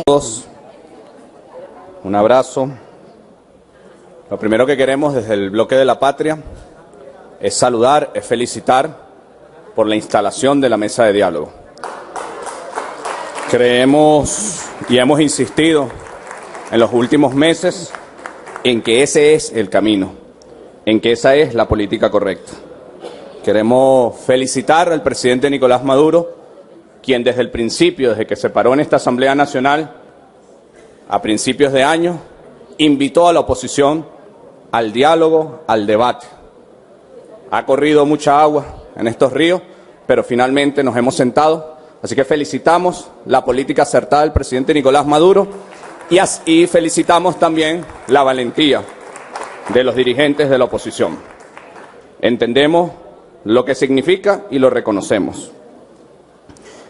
Todos, un abrazo. Lo primero que queremos desde el Bloque de la Patria es saludar, es felicitar por la instalación de la mesa de diálogo. Creemos y hemos insistido en los últimos meses en que ese es el camino, en que esa es la política correcta. Queremos felicitar al presidente Nicolás Maduro, quien desde el principio, desde que se paró en esta Asamblea Nacional, a principios de año, invitó a la oposición al diálogo, al debate. Ha corrido mucha agua en estos ríos, pero finalmente nos hemos sentado. Así que felicitamos la política acertada del presidente Nicolás Maduro y felicitamos también la valentía de los dirigentes de la oposición. Entendemos lo que significa y lo reconocemos.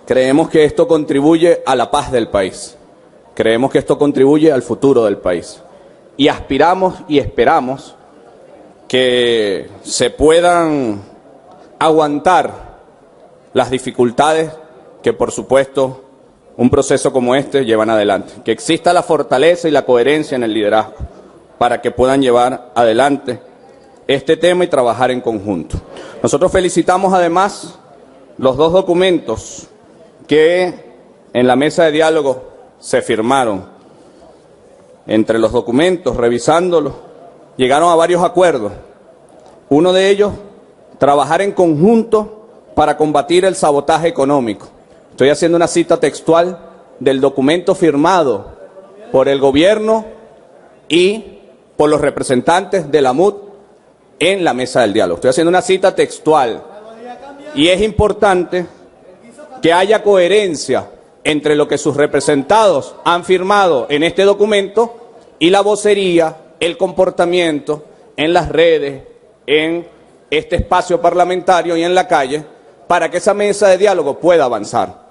Creemos que esto contribuye a la paz del país. Creemos que esto contribuye al futuro del país. Y aspiramos y esperamos que se puedan aguantar las dificultades que, por supuesto, un proceso como este llevan adelante. Que exista la fortaleza y la coherencia en el liderazgo para que puedan llevar adelante este tema y trabajar en conjunto. Nosotros felicitamos además los dos documentos que en la mesa de diálogo se firmaron. Entre los documentos, revisándolos, llegaron a varios acuerdos. Uno de ellos, trabajar en conjunto para combatir el sabotaje económico. Estoy haciendo una cita textual del documento firmado por el gobierno y por los representantes de la MUD en la mesa del diálogo. Estoy haciendo una cita textual y es importante que haya coherencia entre lo que sus representados han firmado en este documento y la vocería, el comportamiento en las redes, en este espacio parlamentario y en la calle, para que esa mesa de diálogo pueda avanzar.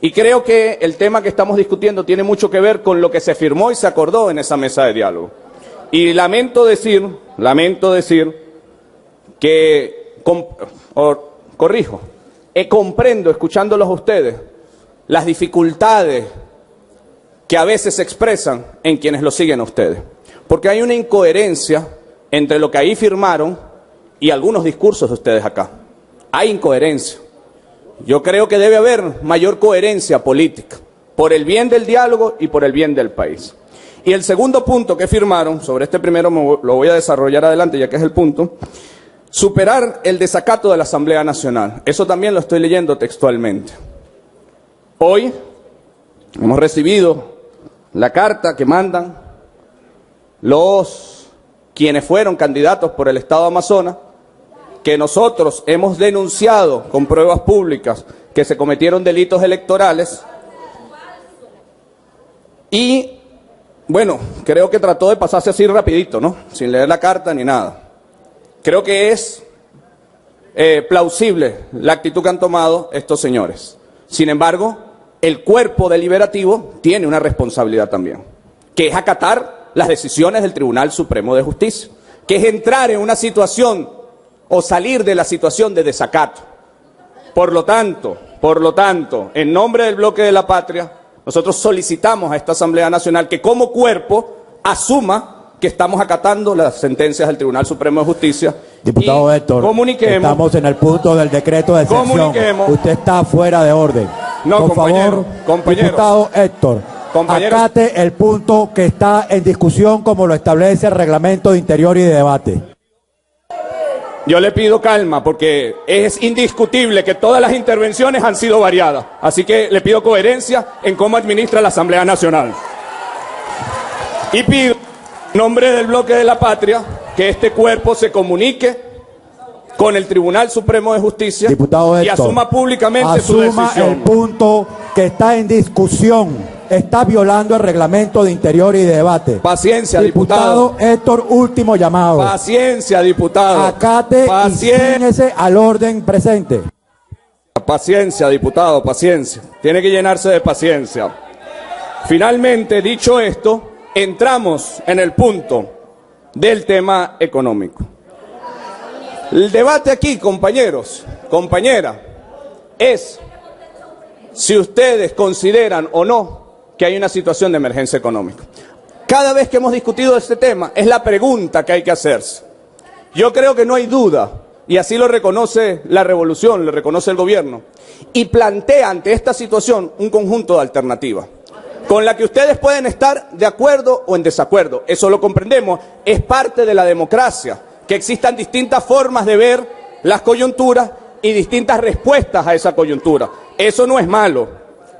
Y creo que el tema que estamos discutiendo tiene mucho que ver con lo que se firmó y se acordó en esa mesa de diálogo. Y lamento decir que, comprendo, escuchándolos a ustedes, las dificultades que a veces se expresan en quienes lo siguen a ustedes. Porque hay una incoherencia entre lo que ahí firmaron y algunos discursos de ustedes acá. Hay incoherencia. Yo creo que debe haber mayor coherencia política, por el bien del diálogo y por el bien del país. Y el segundo punto que firmaron, sobre este primero lo voy a desarrollar adelante, ya que es el punto, superar el desacato de la Asamblea Nacional. Eso también lo estoy leyendo textualmente. Hoy hemos recibido la carta que mandan quienes fueron candidatos por el Estado Amazonas, que nosotros hemos denunciado con pruebas públicas que se cometieron delitos electorales. Y, bueno, creo que trató de pasarse así rapidito, ¿no? Sin leer la carta ni nada. Creo que es plausible la actitud que han tomado estos señores. Sin embargo, el cuerpo deliberativo tiene una responsabilidad también, que es acatar las decisiones del Tribunal Supremo de Justicia, que es entrar en una situación o salir de la situación de desacato. Por lo tanto, en nombre del Bloque de la Patria, nosotros solicitamos a esta Asamblea Nacional que como cuerpo asuma que estamos acatando las sentencias del Tribunal Supremo de Justicia. Diputado Héctor, estamos en el punto del decreto de excepción. Usted está fuera de orden. No, por favor, diputado Héctor, acate el punto que está en discusión como lo establece el Reglamento de Interior y de Debate. Yo le pido calma porque es indiscutible que todas las intervenciones han sido variadas. Así que le pido coherencia en cómo administra la Asamblea Nacional. Y pido, en nombre del Bloque de la Patria, que este cuerpo se comunique con el Tribunal Supremo de Justicia y asuma públicamente su decisión. Asuma el punto que está en discusión. Está violando el Reglamento de Interior y de Debate. Paciencia, diputado. Diputado Héctor, último llamado. Paciencia, diputado. Acate y ciñese al orden presente. Paciencia, diputado, paciencia. Tiene que llenarse de paciencia. Finalmente, dicho esto, entramos en el punto del tema económico. El debate aquí, compañeros, compañeras, es si ustedes consideran o no que hay una situación de emergencia económica. Cada vez que hemos discutido este tema, es la pregunta que hay que hacerse. Yo creo que no hay duda, y así lo reconoce la revolución, lo reconoce el gobierno, y plantea ante esta situación un conjunto de alternativas, con la que ustedes pueden estar de acuerdo o en desacuerdo. Eso lo comprendemos, es parte de la democracia, que existan distintas formas de ver las coyunturas y distintas respuestas a esa coyuntura. Eso no es malo.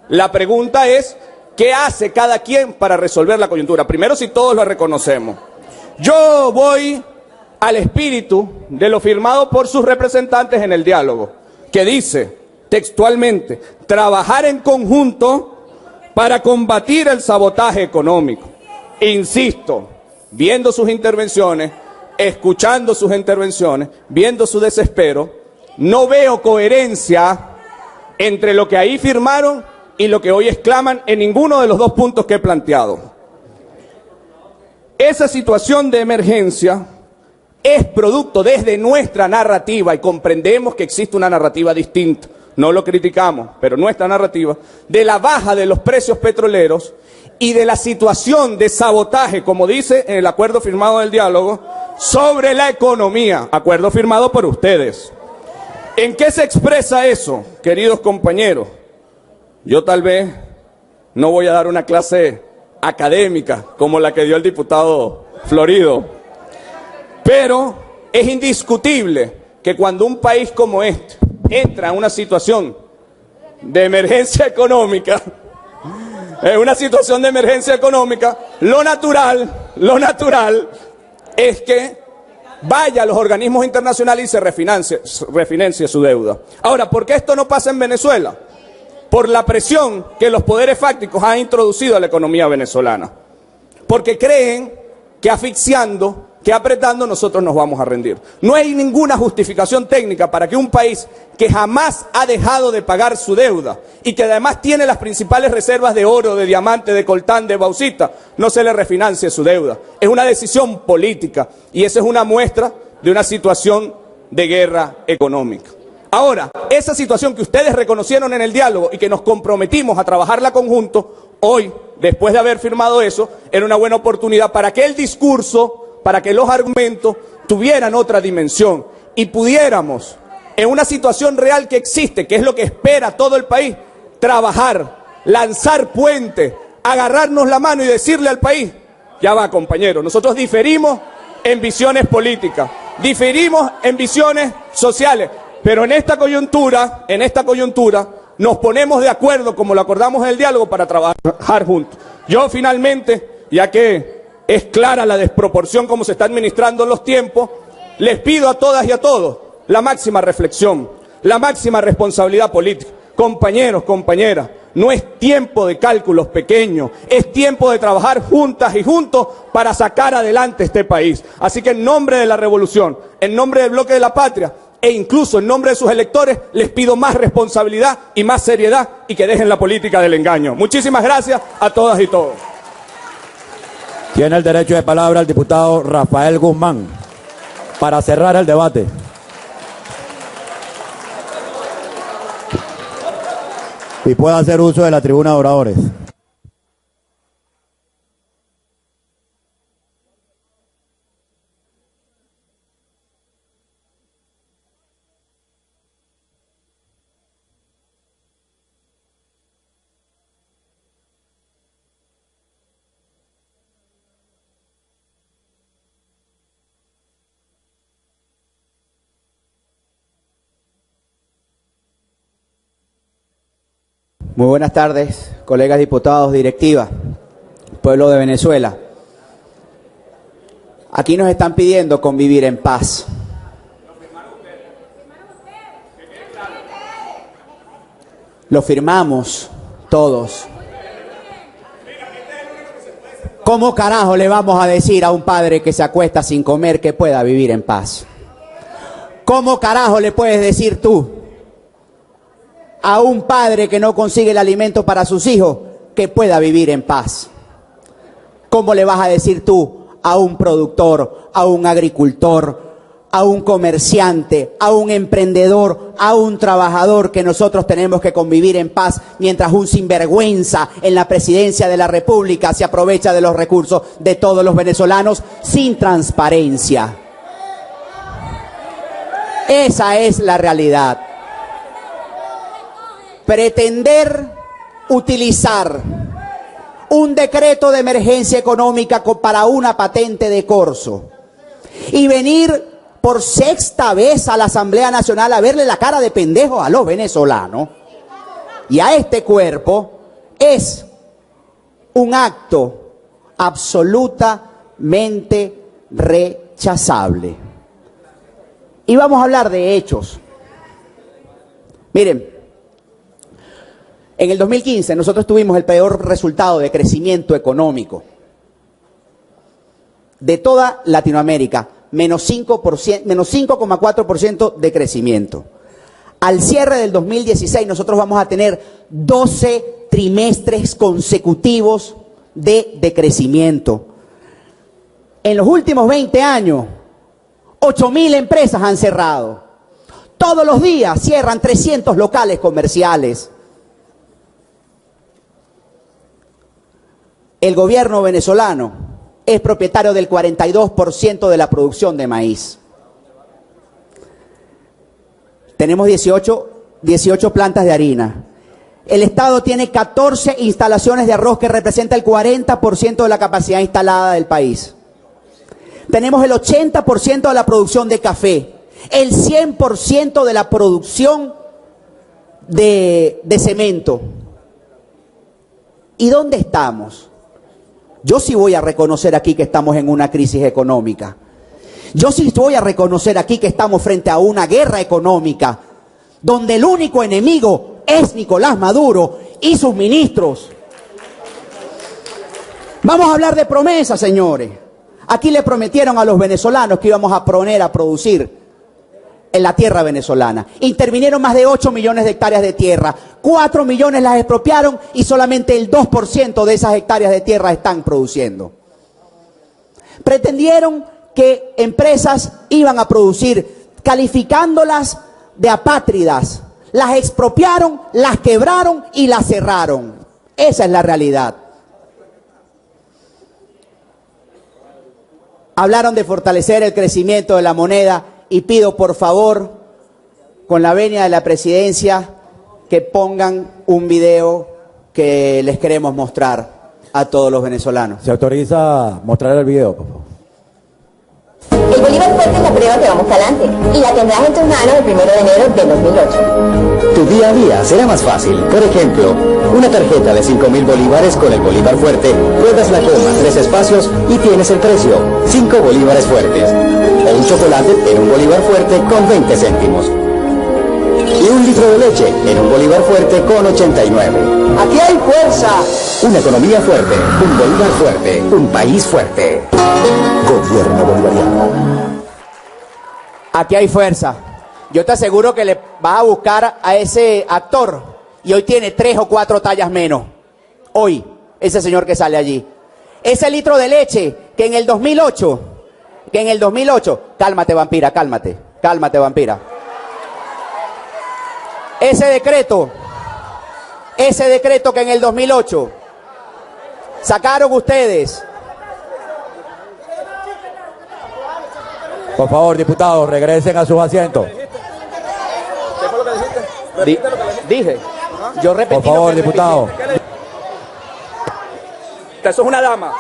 La pregunta es, ¿qué hace cada quien para resolver la coyuntura? Primero, si todos lo reconocemos. Yo voy al espíritu de lo firmado por sus representantes en el diálogo, que dice textualmente, trabajar en conjunto para combatir el sabotaje económico. Insisto, viendo sus intervenciones, escuchando sus intervenciones, viendo su desespero, no veo coherencia entre lo que ahí firmaron y lo que hoy exclaman en ninguno de los dos puntos que he planteado. Esa situación de emergencia es producto desde nuestra narrativa, y comprendemos que existe una narrativa distinta, no lo criticamos, pero nuestra narrativa, de la baja de los precios petroleros y de la situación de sabotaje, como dice en el acuerdo firmado del diálogo, sobre la economía, acuerdo firmado por ustedes. ¿En qué se expresa eso, queridos compañeros? Yo tal vez no voy a dar una clase académica como la que dio el diputado Florido, pero es indiscutible que cuando un país como este entra en una situación de emergencia económica, lo natural es que vaya a los organismos internacionales y se refinancie su deuda. Ahora, ¿por qué esto no pasa en Venezuela? Por la presión que los poderes fácticos han introducido a la economía venezolana. Porque creen que asfixiando, que apretando, nosotros nos vamos a rendir. No hay ninguna justificación técnica para que un país que jamás ha dejado de pagar su deuda y que además tiene las principales reservas de oro, de diamante, de coltán, de bauxita, no se le refinancie su deuda. Es una decisión política y esa es una muestra de una situación de guerra económica. Ahora, esa situación que ustedes reconocieron en el diálogo y que nos comprometimos a trabajarla conjunto, hoy, después de haber firmado eso, era una buena oportunidad para que el discurso, para que los argumentos tuvieran otra dimensión y pudiéramos, en una situación real que existe, que es lo que espera todo el país, trabajar, lanzar puentes, agarrarnos la mano y decirle al país, ya va, compañeros, nosotros diferimos en visiones políticas, diferimos en visiones sociales, pero en esta coyuntura nos ponemos de acuerdo, como lo acordamos en el diálogo, para trabajar juntos. Yo finalmente, ya que es clara la desproporción como se está administrando los tiempos, les pido a todas y a todos la máxima reflexión, la máxima responsabilidad política. Compañeros, compañeras, no es tiempo de cálculos pequeños, es tiempo de trabajar juntas y juntos para sacar adelante este país. Así que en nombre de la revolución, en nombre del Bloque de la Patria, e incluso en nombre de sus electores, les pido más responsabilidad y más seriedad y que dejen la política del engaño. Muchísimas gracias a todas y todos. Tiene el derecho de palabra el diputado Rafael Guzmán para cerrar el debate. Y puede hacer uso de la tribuna de oradores. Muy buenas tardes, colegas diputados, directiva, pueblo de Venezuela. Aquí nos están pidiendo convivir en paz. Lo firmamos todos. ¿Cómo carajo le vamos a decir a un padre que se acuesta sin comer que pueda vivir en paz? ¿Cómo carajo le puedes decir tú a un padre que no consigue el alimento para sus hijos que pueda vivir en paz? ¿Cómo le vas a decir tú a un productor, a un agricultor, a un comerciante, a un emprendedor, a un trabajador, que nosotros tenemos que convivir en paz mientras un sinvergüenza en la presidencia de la República se aprovecha de los recursos de todos los venezolanos sin transparencia. Esa es la realidad. Pretender utilizar un decreto de emergencia económica para una patente de corso y venir por sexta vez a la Asamblea Nacional a verle la cara de pendejo a los venezolanos y a este cuerpo es un acto absolutamente rechazable. Y vamos a hablar de hechos. Miren, en el 2015 nosotros tuvimos el peor resultado de crecimiento económico de toda Latinoamérica. Menos 5,4% de crecimiento. Al cierre del 2016 nosotros vamos a tener 12 trimestres consecutivos de decrecimiento. En los últimos 20 años, 8.000 empresas han cerrado. Todos los días cierran 300 locales comerciales. El gobierno venezolano es propietario del 42% de la producción de maíz. Tenemos 18 plantas de harina. El Estado tiene 14 instalaciones de arroz que representa el 40% de la capacidad instalada del país. Tenemos el 80% de la producción de café, el 100% de la producción de cemento. ¿Y dónde estamos? Yo sí voy a reconocer aquí que estamos en una crisis económica. Yo sí voy a reconocer aquí que estamos frente a una guerra económica, donde el único enemigo es Nicolás Maduro y sus ministros. Vamos a hablar de promesas, señores. Aquí le prometieron a los venezolanos que íbamos a poner a producir en la tierra venezolana. Intervinieron más de 8 millones de hectáreas de tierra. 4 millones las expropiaron y solamente el 2% de esas hectáreas de tierra están produciendo. Pretendieron que empresas iban a producir, calificándolas de apátridas. Las expropiaron, las quebraron y las cerraron. Esa es la realidad. Hablaron de fortalecer el crecimiento de la moneda. Y pido, por favor, con la venia de la presidencia, que pongan un video que les queremos mostrar a todos los venezolanos. ¿Se autoriza mostrar el video, por favor? El Bolívar Fuerte es la prueba que vamos para adelante y la tendrás en tus manos el 1 de enero de 2008. Tu día a día será más fácil. Por ejemplo, una tarjeta de 5.000 bolívares con el Bolívar Fuerte, ruedas la coma 3 espacios y tienes el precio, 5 bolívares fuertes. O un chocolate en un Bolívar Fuerte con 20 céntimos. Y un litro de leche en un Bolívar Fuerte con 89. ¡Aquí hay fuerza! Una economía fuerte, un Bolívar fuerte, un país fuerte. Gobierno bolivariano. Aquí hay fuerza. Yo te aseguro que le vas a buscar a ese actor y hoy tiene 3 o 4 tallas menos. Hoy, ese señor que sale allí. Ese litro de leche que en el 2008, cálmate vampira, cálmate vampira. Ese decreto que en el 2008 sacaron ustedes. Por favor, diputados, regresen a sus asientos. ¿Qué fue lo que dijiste? Repite lo que dijiste. Dije. Yo repetí. Por favor, diputado. Eso es una dama.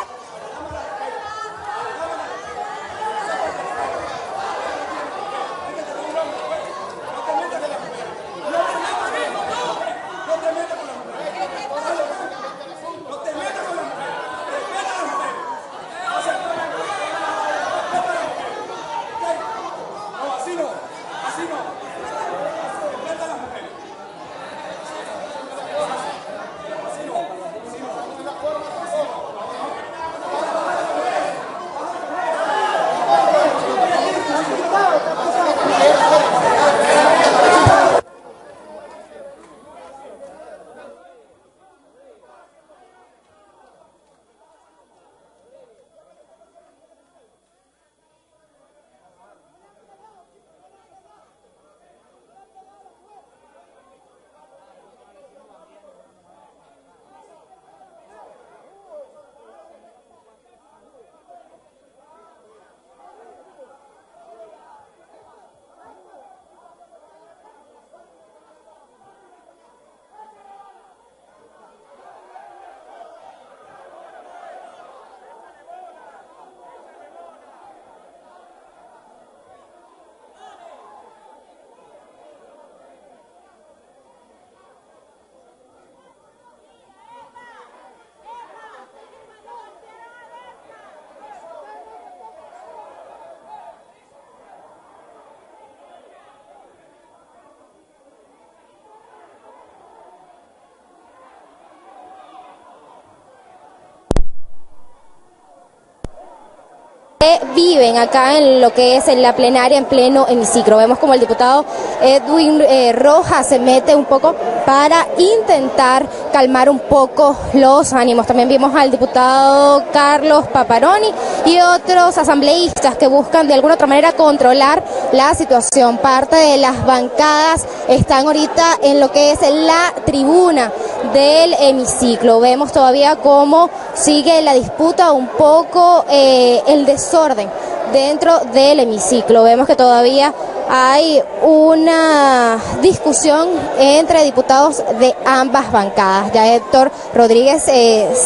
viven acá en lo que es en la plenaria, en pleno hemiciclo. Vemos como el diputado Edwin Rojas se mete un poco para intentar calmar un poco los ánimos. También vimos al diputado Carlos Paparoni y otros asambleístas que buscan de alguna otra manera controlar la situación. Parte de las bancadas están ahorita en lo que es la tribuna del hemiciclo. Vemos todavía cómo sigue la disputa, un poco el desorden dentro del hemiciclo. Vemos que todavía hay una discusión entre diputados de ambas bancadas. Ya Héctor Rodríguez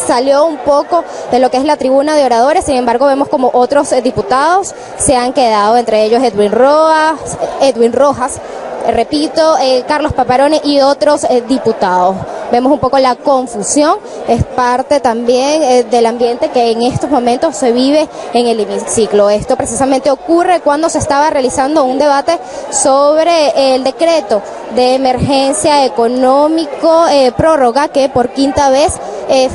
salió un poco de lo que es la tribuna de oradores, sin embargo vemos como otros diputados se han quedado, entre ellos Edwin Rojas, repito, Carlos Paparoni y otros diputados. Vemos un poco la confusión, es parte también del ambiente que en estos momentos se vive en el hemiciclo. Esto precisamente ocurre cuando se estaba realizando un debate sobre el decreto de emergencia económico prórroga que por quinta vez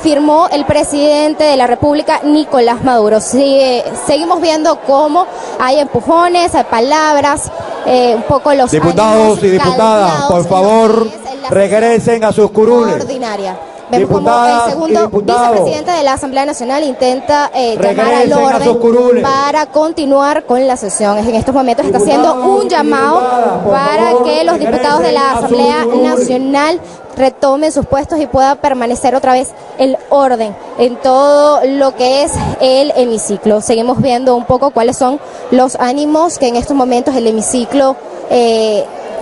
firmó el presidente de la República, Nicolás Maduro. Seguimos viendo cómo hay empujones, hay palabras, un poco los diputados y diputadas, por favor, regresen a sus curules. Ordinaria. Vemos como el segundo vicepresidente de la Asamblea Nacional intenta llamar al orden para continuar con la sesión. En estos momentos está haciendo un llamado para que los diputados de la Asamblea Nacional retomen sus puestos y pueda permanecer otra vez el orden en todo lo que es el hemiciclo. Seguimos viendo un poco cuáles son los ánimos que en estos momentos el hemiciclo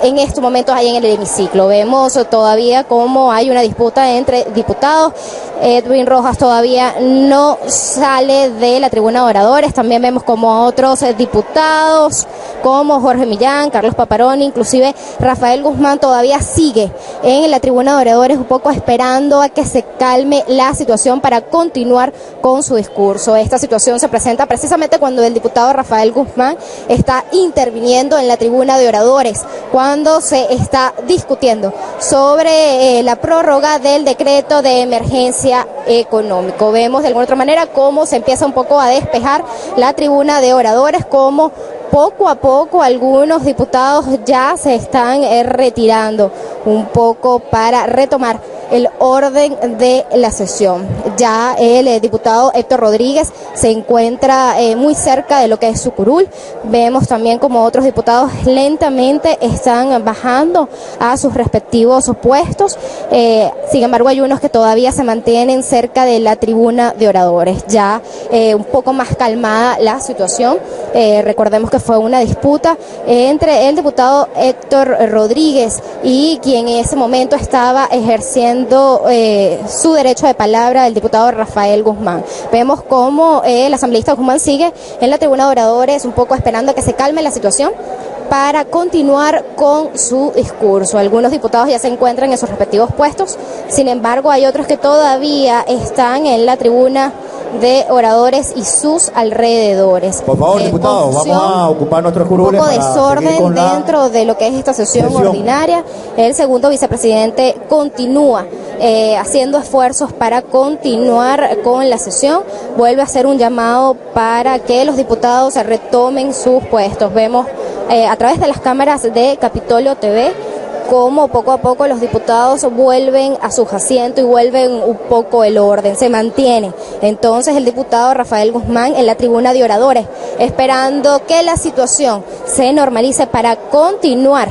en estos momentos hay en el hemiciclo. Vemos todavía cómo hay una disputa entre diputados. Edwin Rojas todavía no sale de la tribuna de oradores. También vemos como otros diputados, como Jorge Millán, Carlos Paparoni, inclusive Rafael Guzmán todavía sigue en la tribuna de oradores, un poco esperando a que se calme la situación para continuar con su discurso. Esta situación se presenta precisamente cuando el diputado Rafael Guzmán está interviniendo en la tribuna de oradores, cuando se está discutiendo sobre la prórroga del decreto de emergencia económico. Vemos de alguna otra manera cómo se empieza un poco a despejar la tribuna de oradores, como poco a poco algunos diputados ya se están retirando un poco para retomar el orden de la sesión. Ya el diputado Héctor Rodríguez se encuentra muy cerca de lo que es su curul. Vemos también como otros diputados lentamente están bajando a sus respectivos puestos. Sin embargo, hay unos que todavía se mantienen cerca de la tribuna de oradores. Ya un poco más calmada la situación. Recordemos que fue una disputa entre el diputado Héctor Rodríguez y quien en ese momento estaba ejerciendo su derecho de palabra, el diputado Rafael Guzmán. Vemos cómo el asambleísta Guzmán sigue en la tribuna de oradores, un poco esperando a que se calme la situación para continuar con su discurso. Algunos diputados ya se encuentran en sus respectivos puestos, sin embargo hay otros que todavía están en la tribuna de oradores y sus alrededores. Por favor, diputados, vamos a ocupar nuestros curules. Un poco desorden dentro de lo que es esta sesión ordinaria. El segundo vicepresidente continúa haciendo esfuerzos para continuar con la sesión. Vuelve a hacer un llamado para que los diputados retomen sus puestos. Vemos a través de las cámaras de Capitolio TV cómo poco a poco los diputados vuelven a sus asientos y vuelven un poco el orden, se mantiene. Entonces el diputado Rafael Guzmán en la tribuna de oradores, esperando que la situación se normalice para continuar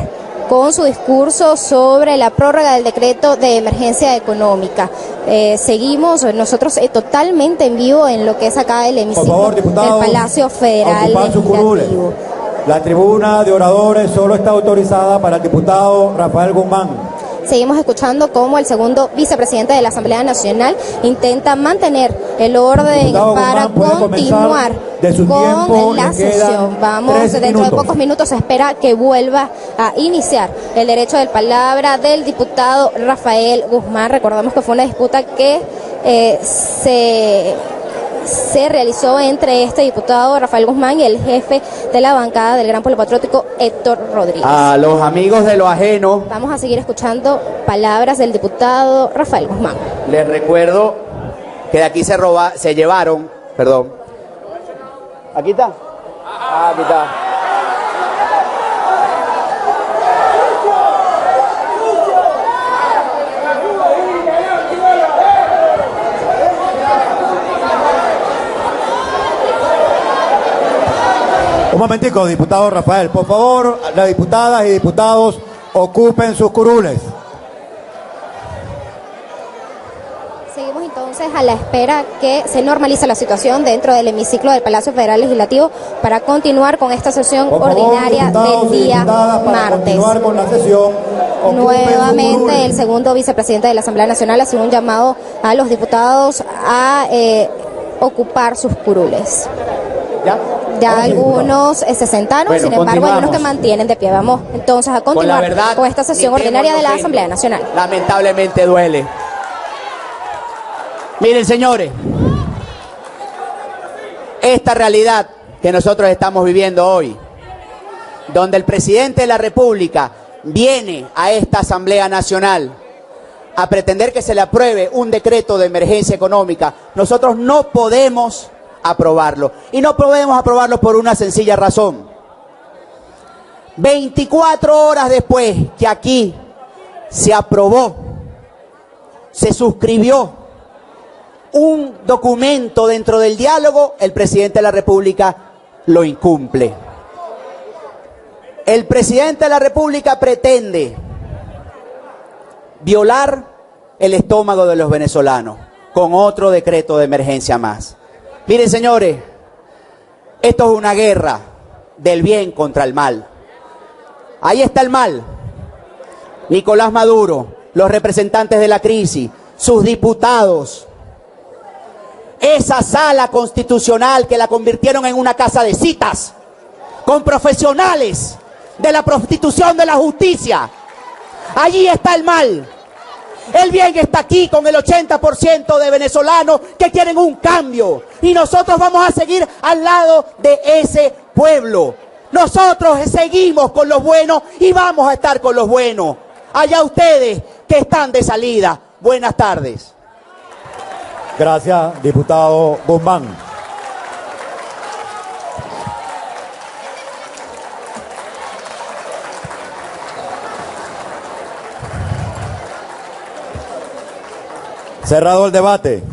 con su discurso sobre la prórroga del decreto de emergencia económica. Seguimos nosotros totalmente en vivo en lo que es acá el hemiciclo del Palacio Federal Legislativo. La tribuna de oradores solo está autorizada para el diputado Rafael Guzmán. Seguimos escuchando cómo el segundo vicepresidente de la Asamblea Nacional intenta mantener el orden para continuar con la sesión. Vamos, dentro de pocos minutos se espera que vuelva a iniciar el derecho de palabra del diputado Rafael Guzmán. Recordamos que fue una disputa que se realizó entre este diputado Rafael Guzmán y el jefe de la bancada del Gran Polo Patriótico, Héctor Rodríguez. A los amigos de lo ajeno, vamos a seguir escuchando palabras del diputado Rafael Guzmán. Les recuerdo que de aquí se llevaron, perdón. Aquí está. Aquí está. Un momentico, diputado Rafael, por favor, las diputadas y diputados ocupen sus curules. Seguimos entonces a la espera que se normalice la situación dentro del hemiciclo del Palacio Federal Legislativo para continuar con esta sesión ordinaria del día martes. Con la sesión, nuevamente el segundo vicepresidente de la Asamblea Nacional hace un llamado a los diputados a ocupar sus curules. Ya algunos se sentaron, bueno, sin embargo hay unos que mantienen de pie. Vamos entonces a continuar con esta sesión ordinaria de la Asamblea Nacional. Lamentablemente duele. Miren, señores, esta realidad que nosotros estamos viviendo hoy, donde el presidente de la República viene a esta Asamblea Nacional a pretender que se le apruebe un decreto de emergencia económica, nosotros no podemos aprobarlo. Y no podemos aprobarlo por una sencilla razón. 24 horas después que aquí se aprobó, se suscribió un documento dentro del diálogo, el presidente de la República lo incumple. El presidente de la República pretende violar el estómago de los venezolanos con otro decreto de emergencia más. Miren, señores, esto es una guerra del bien contra el mal. Ahí está el mal. Nicolás Maduro, los representantes de la crisis, sus diputados, esa sala constitucional que la convirtieron en una casa de citas, con profesionales de la prostitución de la justicia. Allí está el mal. El bien está aquí con el 80% de venezolanos que quieren un cambio. Y nosotros vamos a seguir al lado de ese pueblo. Nosotros seguimos con los buenos y vamos a estar con los buenos. Allá ustedes que están de salida. Buenas tardes. Gracias, diputado Guzmán. Cerrado el debate.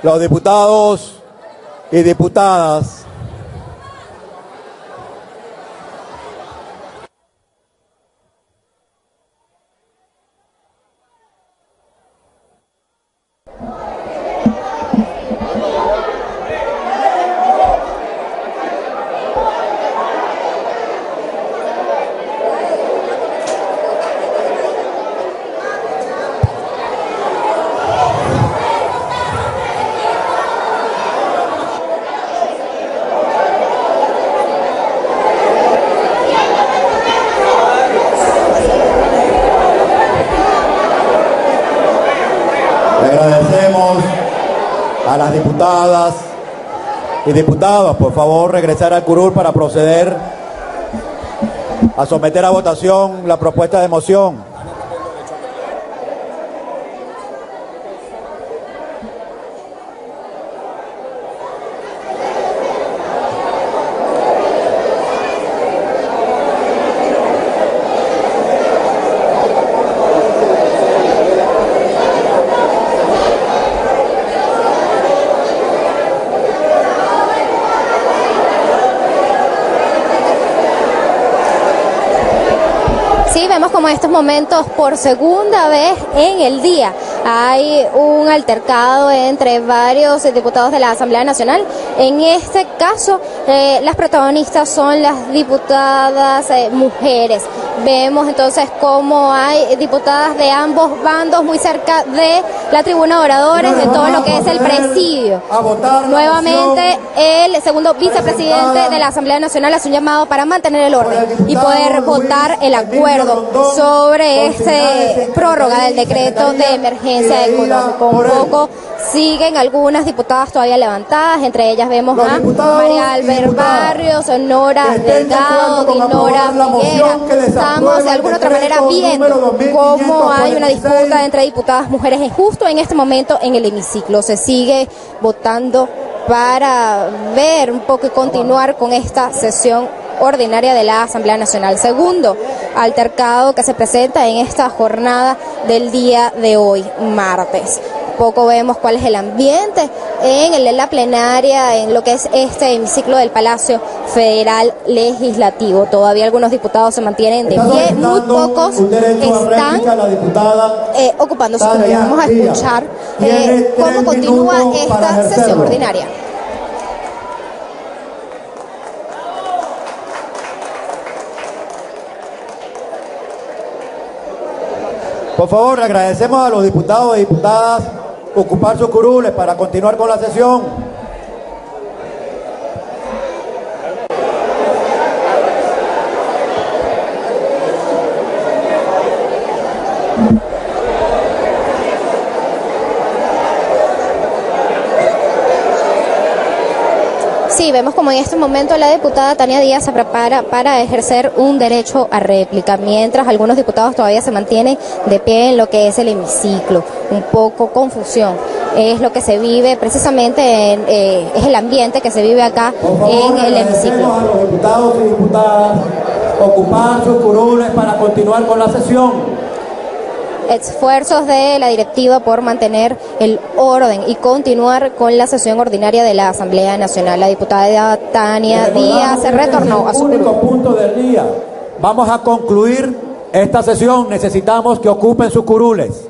Los diputados y diputadas a las diputadas y diputados, por favor, regresar al curul para proceder a someter a votación la propuesta de moción. Como en estos momentos, por segunda vez en el día, hay un altercado entre varios diputados de la Asamblea Nacional. En este caso, las protagonistas son las diputadas mujeres. Vemos entonces cómo hay diputadas de ambos bandos muy cerca de la tribuna de oradores, de todo lo que es el presidio. Nuevamente, el segundo vicepresidente de la Asamblea Nacional hace un llamado para mantener el orden y poder votar el acuerdo sobre este prórroga del decreto de emergencia económica. Un poco siguen algunas diputadas todavía levantadas, entre ellas vemos a María Albert Barrios, Nora Delgado, Dinora Figuera. Estamos de alguna otra manera viendo cómo hay una disputa entre diputadas mujeres justo en este momento en el hemiciclo. Se sigue votando para ver un poco y continuar con esta sesión ordinaria de la Asamblea Nacional. Segundo altercado que se presenta en esta jornada del día de hoy, martes. Poco vemos cuál es el ambiente en la plenaria, en lo que es este hemiciclo del Palacio Federal Legislativo. Todavía algunos diputados se mantienen de pie, muy pocos están ocupando sus lugares. Vamos a escuchar cómo continúa esta sesión ordinaria. Por favor, le agradecemos a los diputados y diputadas ocupar sus curules para continuar con la sesión. Sí, vemos como en este momento la diputada Tania Díaz se prepara para ejercer un derecho a réplica, mientras algunos diputados todavía se mantienen de pie en lo que es el hemiciclo. Un poco confusión es lo que se vive precisamente, es el ambiente que se vive acá en el hemiciclo. A los diputados y diputadas ocupar sus curules para continuar con la sesión. Esfuerzos de la directiva por mantener el orden y continuar con la sesión ordinaria de la Asamblea Nacional. La diputada Tania Díaz se retornó a su único punto del día. Vamos a concluir esta sesión. Necesitamos que ocupen sus curules.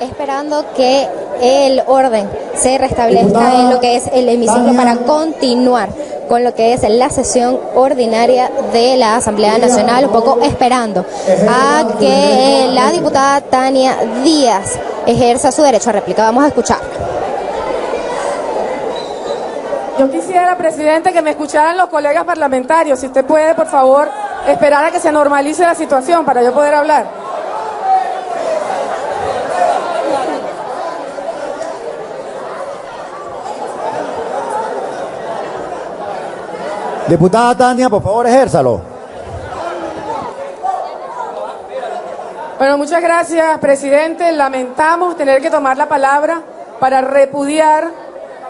Esperando que el orden se restablezca en lo que es el hemiciclo para continuar con lo que es la sesión ordinaria de la Asamblea Nacional, un poco esperando a que la diputada Tania Díaz ejerza su derecho a réplica. Vamos a escuchar. Yo quisiera, presidente, que me escucharan los colegas parlamentarios. Si usted puede, por favor, esperar a que se normalice la situación para yo poder hablar. Diputada Tania, por favor, ejérzalo. Bueno, muchas gracias, presidente. Lamentamos tener que tomar la palabra para repudiar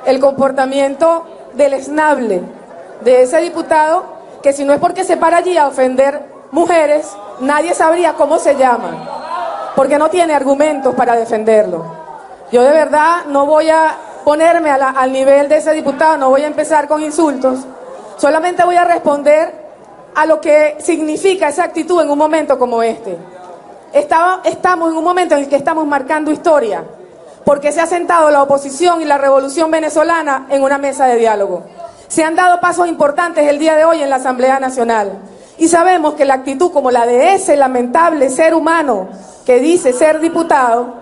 el comportamiento deleznable de ese diputado, que si no es porque se para allí a ofender mujeres, nadie sabría cómo se llama, porque no tiene argumentos para defenderlo. Yo de verdad no voy a ponerme al nivel de ese diputado, no voy a empezar con insultos. Solamente voy a responder a lo que significa esa actitud en un momento como este. Estamos en un momento en el que estamos marcando historia, porque se ha sentado la oposición y la revolución venezolana en una mesa de diálogo. Se han dado pasos importantes el día de hoy en la Asamblea Nacional. Y sabemos que la actitud como la de ese lamentable ser humano que dice ser diputado,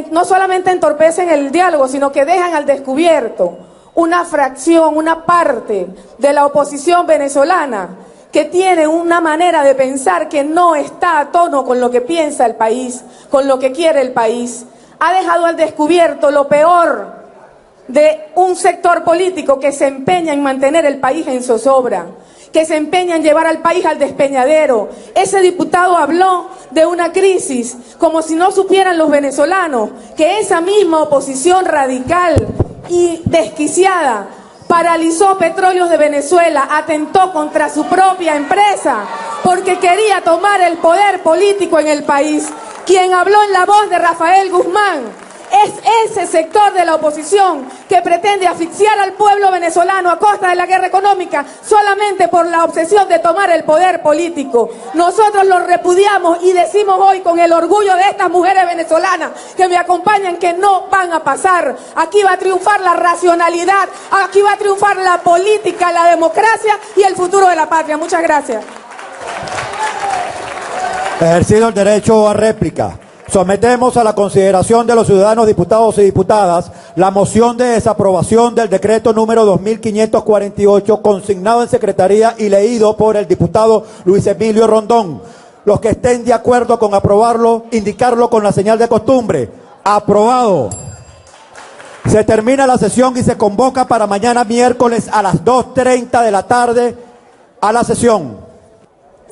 no solamente entorpecen el diálogo, sino que dejan al descubierto una fracción, una parte de la oposición venezolana que tiene una manera de pensar que no está a tono con lo que piensa el país, con lo que quiere el país. Ha dejado al descubierto lo peor de un sector político que se empeña en mantener el país en zozobra, que se empeña en llevar al país al despeñadero. Ese diputado habló de una crisis como si no supieran los venezolanos que esa misma oposición radical y desquiciada paralizó Petróleos de Venezuela, atentó contra su propia empresa porque quería tomar el poder político en el país. Quien habló en la voz de Rafael Guzmán es ese sector de la oposición que pretende asfixiar al pueblo venezolano a costa de la guerra económica solamente por la obsesión de tomar el poder político. Nosotros lo repudiamos y decimos hoy con el orgullo de estas mujeres venezolanas que me acompañan que no van a pasar. Aquí va a triunfar la racionalidad, aquí va a triunfar la política, la democracia y el futuro de la patria. Muchas gracias. Ejercido el derecho a réplica. Sometemos a la consideración de los ciudadanos diputados y diputadas la moción de desaprobación del decreto número 2548 consignado en Secretaría y leído por el diputado Luis Emilio Rondón. Los que estén de acuerdo con aprobarlo, indicarlo con la señal de costumbre. Aprobado. Se termina la sesión y se convoca para mañana miércoles a las 2:30 de la tarde a la sesión.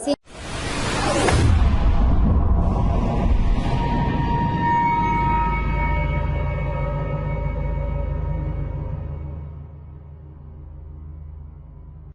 Sí.